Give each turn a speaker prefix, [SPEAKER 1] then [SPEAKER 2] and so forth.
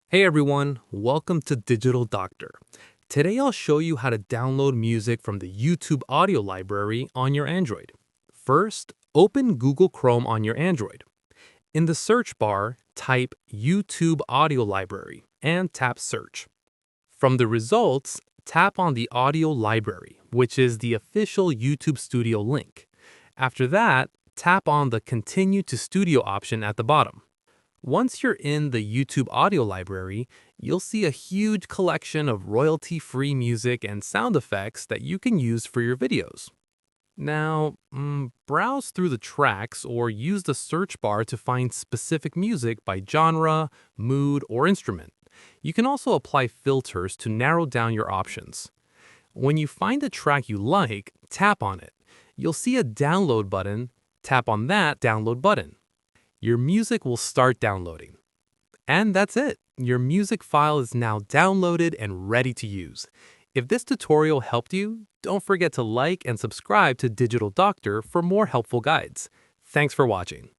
[SPEAKER 1] Hey everyone, welcome to Digital Doctor. Today I'll show you how to download music from the YouTube audio library on your Android. First, open Google Chrome on your Android. In the search bar, type YouTube audio library and tap search. From the results, tap on the audio library, which is the official YouTube Studio link. After that, tap on the Continue to Studio option at the bottom. Once you're in the YouTube audio library, you'll see a huge collection of royalty-free music and sound effects that you can use for your videos. Now, browse through the tracks or use the search bar to find specific music by genre, mood, or instrument. You can also apply filters to narrow down your options. When you find a track you like, tap on it. You'll see a download button. Tap on that download button. Your music will start downloading. And that's it. Your music file is now downloaded and ready to use. If this tutorial helped you, don't forget to like and subscribe to Digital Doctor for more helpful guides. Thanks for watching.